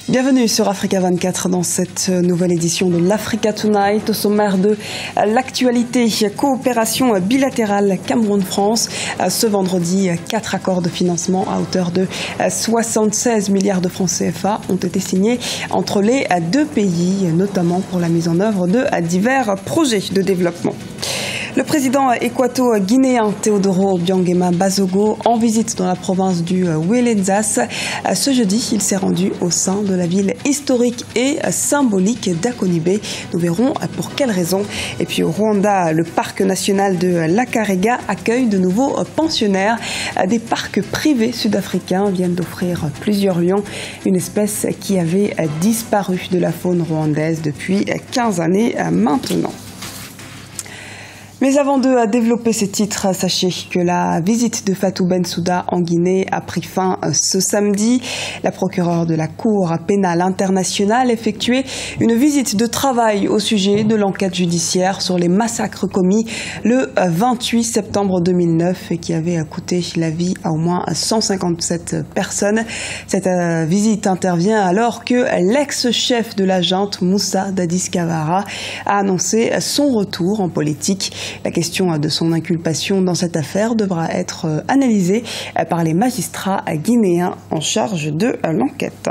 Bienvenue sur Africa 24 dans cette nouvelle édition de l'Africa Tonight. Au sommaire de l'actualité, coopération bilatérale Cameroun-France. Ce vendredi, 4 accords de financement à hauteur de 76 milliards de francs CFA ont été signés entre les deux pays, notamment pour la mise en œuvre de divers projets de développement. Le président équato-guinéen Teodoro Obiang Bazogo en visite dans la province du Ouelenzas. Ce jeudi, il s'est rendu au sein de la ville historique et symbolique d'Akonibé. Nous verrons pour quelles raisons. Et puis au Rwanda, le parc national de l'Akarega accueille de nouveaux pensionnaires. Des parcs privés sud-africains viennent d'offrir plusieurs lions, une espèce qui avait disparu de la faune rwandaise depuis 15 années maintenant. Mais avant de développer ces titres, sachez que la visite de Fatou Bensouda en Guinée a pris fin ce samedi. La procureure de la Cour pénale internationale effectuait une visite de travail au sujet de l'enquête judiciaire sur les massacres commis le 28 septembre 2009 et qui avaient coûté la vie à au moins 157 personnes. Cette visite intervient alors que l'ex-chef de la junte, Moussa Dadis Camara, a annoncé son retour en politique. La question de son inculpation dans cette affaire devra être analysée par les magistrats guinéens en charge de l'enquête.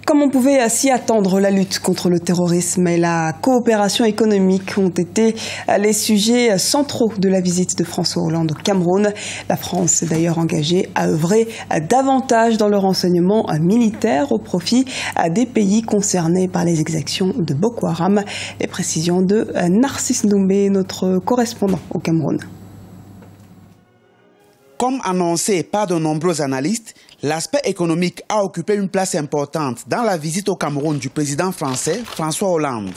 Comme on pouvait s'y attendre, la lutte contre le terrorisme et la coopération économique ont été les sujets centraux de la visite de François Hollande au Cameroun. La France s'est d'ailleurs engagée à œuvrer davantage dans le renseignement militaire au profit des pays concernés par les exactions de Boko Haram. Les précisions de Narcisse Doumbé, notre correspondant au Cameroun. Comme annoncé par de nombreux analystes, l'aspect économique a occupé une place importante dans la visite au Cameroun du président français François Hollande.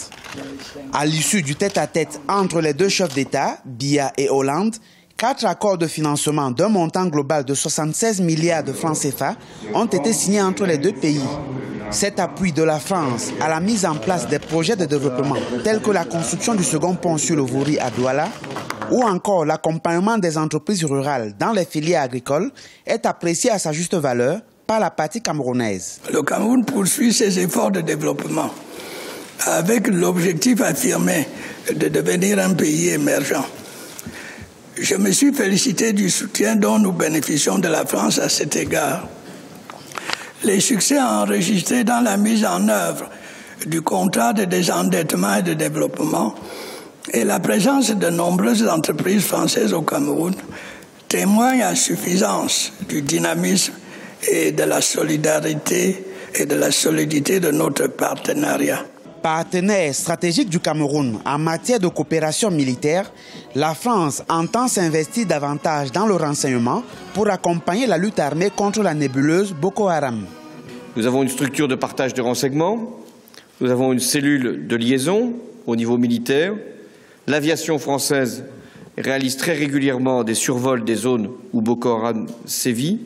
À l'issue du tête-à-tête entre les deux chefs d'État, Biya et Hollande, 4 accords de financement d'un montant global de 76 milliards de francs CFA ont été signés entre les deux pays. Cet appui de la France à la mise en place des projets de développement tels que la construction du second pont sur le Vouri à Douala ou encore l'accompagnement des entreprises rurales dans les filières agricoles est apprécié à sa juste valeur par la partie camerounaise. Le Cameroun poursuit ses efforts de développement avec l'objectif affirmé de devenir un pays émergent. Je me suis félicité du soutien dont nous bénéficions de la France à cet égard. Les succès enregistrés dans la mise en œuvre du contrat de désendettement et de développement et la présence de nombreuses entreprises françaises au Cameroun témoignent à suffisance du dynamisme et de la solidarité et de la solidité de notre partenariat. Partenaire stratégique du Cameroun en matière de coopération militaire, la France entend s'investir davantage dans le renseignement pour accompagner la lutte armée contre la nébuleuse Boko Haram. Nous avons une structure de partage de renseignements, nous avons une cellule de liaison au niveau militaire. L'aviation française réalise très régulièrement des survols des zones où Boko Haram sévit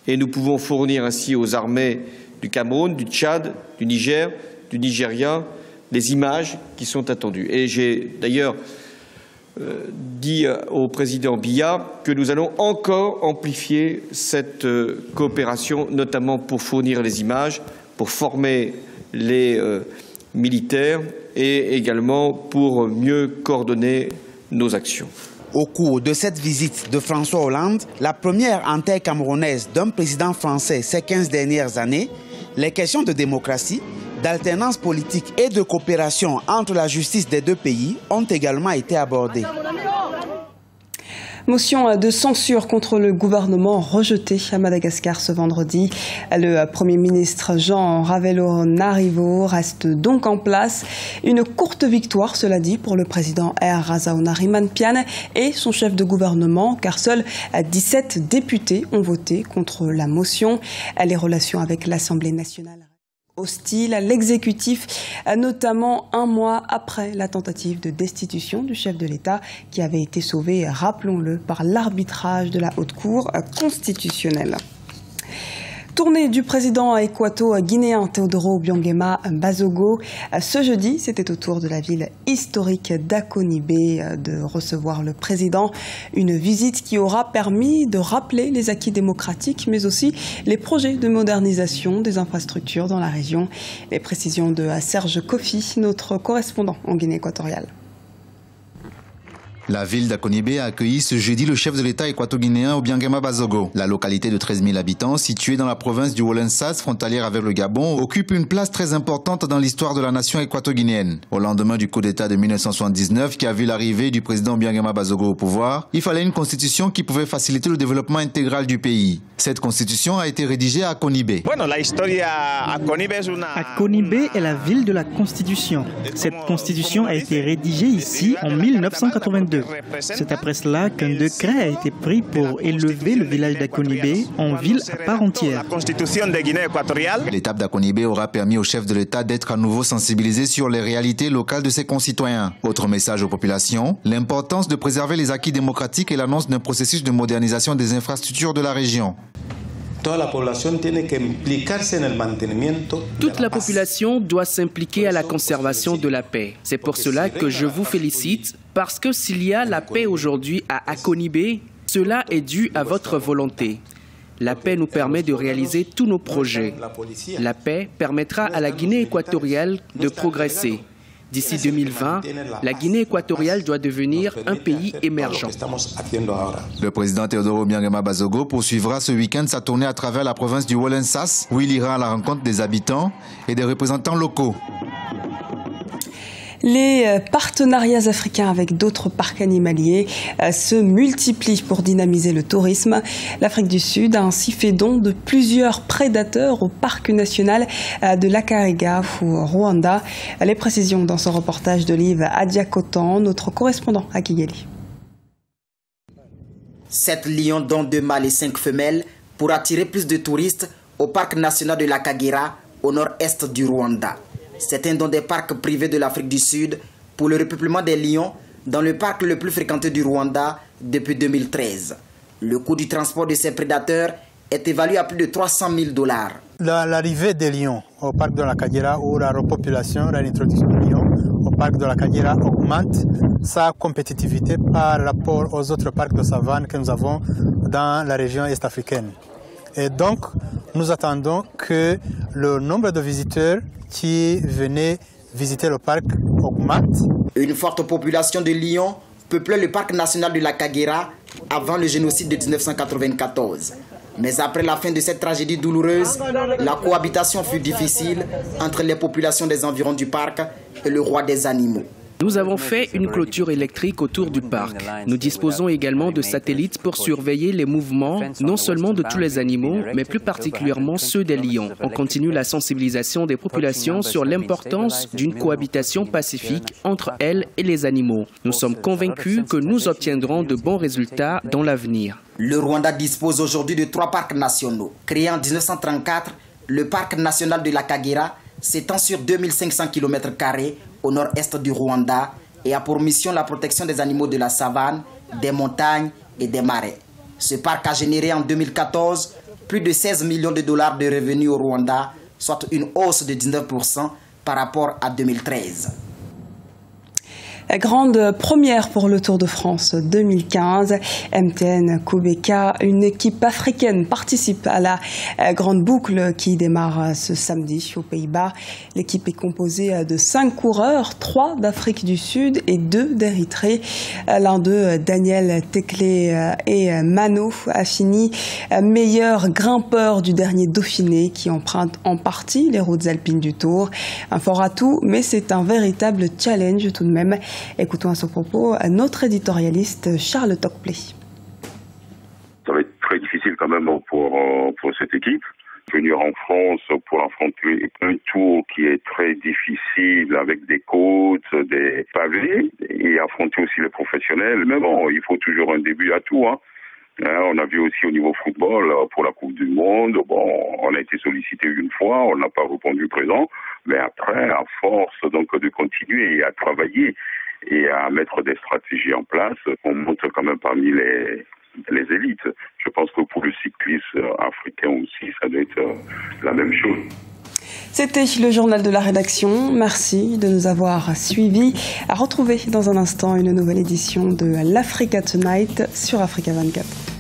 et nous pouvons fournir ainsi aux armées du Cameroun, du Tchad, du Niger, du Nigeria, les images qui sont attendues. Et j'ai d'ailleurs dit au président Biya que nous allons encore amplifier cette coopération, notamment pour fournir les images, pour former les militaires et également pour mieux coordonner nos actions. Au cours de cette visite de François Hollande, la première en terre camerounaise d'un président français ces 15 dernières années, les questions de démocratie, d'alternance politique et de coopération entre la justice des deux pays ont également été abordées. Motion de censure contre le gouvernement rejetée à Madagascar ce vendredi. Le Premier ministre Jean Ravelo-Narivo reste donc en place. Une courte victoire, cela dit, pour le président R. Razaounarimanpiane et son chef de gouvernement, car seuls 17 députés ont voté contre la motion. Les relations avec l'Assemblée nationale hostile à l'exécutif, notamment un mois après la tentative de destitution du chef de l'État qui avait été sauvé, rappelons-le, par l'arbitrage de la Haute Cour constitutionnelle. Tournée du président équato-guinéen Teodoro Obiang Bazogo. Ce jeudi, c'était au tour de la ville historique d'Akonibé de recevoir le président. Une visite qui aura permis de rappeler les acquis démocratiques, mais aussi les projets de modernisation des infrastructures dans la région. Les précisions de Serge Kofi, notre correspondant en Guinée équatoriale. La ville d'Akonibé a accueilli ce jeudi le chef de l'État équato-guinéen Obiang Bazogo. La localité de 13 000 habitants, située dans la province du Wolensas, frontalière avec le Gabon, occupe une place très importante dans l'histoire de la nation équato-guinéenne. Au lendemain du coup d'État de 1979 qui a vu l'arrivée du président Obiang Bazogo au pouvoir, il fallait une constitution qui pouvait faciliter le développement intégral du pays. Cette constitution a été rédigée à Akonibé. Akonibé est la ville de la Constitution. Cette constitution a été rédigée ici en 1982. C'est après cela qu'un décret a été pris pour élever le village d'Akonibé en ville à part entière. L'étape d'Akonibé aura permis au chef de l'État d'être à nouveau sensibilisé sur les réalités locales de ses concitoyens. Autre message aux populations, l'importance de préserver les acquis démocratiques et l'annonce d'un processus de modernisation des infrastructures de la région. Toute la population doit s'impliquer à la conservation de la paix. C'est pour cela que je vous félicite, parce que s'il y a la paix aujourd'hui à Akonibé, cela est dû à votre volonté. La paix nous permet de réaliser tous nos projets. La paix permettra à la Guinée équatoriale de progresser. D'ici 2020, la Guinée équatoriale doit devenir un pays émergent. Le président Teodoro Obiang Bazogo poursuivra ce week-end sa tournée à travers la province du Wolensas, où il ira à la rencontre des habitants et des représentants locaux. Les partenariats africains avec d'autres parcs animaliers se multiplient pour dynamiser le tourisme. L'Afrique du Sud a ainsi fait don de plusieurs prédateurs au parc national de l'Akarega au Rwanda. Les précisions dans ce reportage d'Olive Adiakotan, notre correspondant à Kigali. 7 lions dont 2 mâles et 5 femelles pour attirer plus de touristes au parc national de l'Akagera au nord-est du Rwanda. C'est un don des parcs privés de l'Afrique du Sud pour le repeuplement des lions dans le parc le plus fréquenté du Rwanda depuis 2013. Le coût du transport de ces prédateurs est évalué à plus de $300 000. L'arrivée des lions au parc de la Kagera ou la repopulation, l'introduction des lions au parc de la Kagera augmente sa compétitivité par rapport aux autres parcs de savane que nous avons dans la région est-africaine. Et donc, nous attendons que le nombre de visiteurs qui venaient visiter le parc augmente. Une forte population de lions peuplait le parc national de la Kagera avant le génocide de 1994. Mais après la fin de cette tragédie douloureuse, la cohabitation fut difficile entre les populations des environs du parc et le roi des animaux. Nous avons fait une clôture électrique autour du parc. Nous disposons également de satellites pour surveiller les mouvements, non seulement de tous les animaux, mais plus particulièrement ceux des lions. On continue la sensibilisation des populations sur l'importance d'une cohabitation pacifique entre elles et les animaux. Nous sommes convaincus que nous obtiendrons de bons résultats dans l'avenir. Le Rwanda dispose aujourd'hui de 3 parcs nationaux. Créé en 1934, le parc national de la Kagera s'étend sur 2500 km² au nord-est du Rwanda et a pour mission la protection des animaux de la savane, des montagnes et des marais. Ce parc a généré en 2014 plus de 16 millions de dollars de revenus au Rwanda, soit une hausse de 19% par rapport à 2013. Grande première pour le Tour de France 2015. MTN Kobeka, une équipe africaine, participe à la grande boucle qui démarre ce samedi aux Pays-Bas. L'équipe est composée de 5 coureurs, 3 d'Afrique du Sud et 2 d'Érythrée. L'un d'eux, Daniel Tekle et Mano, a fini meilleur grimpeur du dernier Dauphiné qui emprunte en partie les routes alpines du Tour. Un fort atout, mais c'est un véritable challenge tout de même. Écoutons à ce propos notre éditorialiste Charles Tocplé. Ça va être très difficile quand même pour cette équipe. Venir en France pour affronter un tour qui est très difficile avec des côtes, des pavés et affronter aussi les professionnels. Mais bon, il faut toujours un début à tout. On a vu aussi au niveau football pour la Coupe du Monde. Bon, on a été sollicité une fois, on n'a pas répondu présent. Mais après, à force donc de continuer et à travailler et à mettre des stratégies en place, on monte quand même parmi les élites. Je pense que pour le cyclisme africain aussi, ça doit être la même chose. C'était le journal de la rédaction. Merci de nous avoir suivis. À retrouver dans un instant une nouvelle édition de l'Africa Tonight sur Africa 24.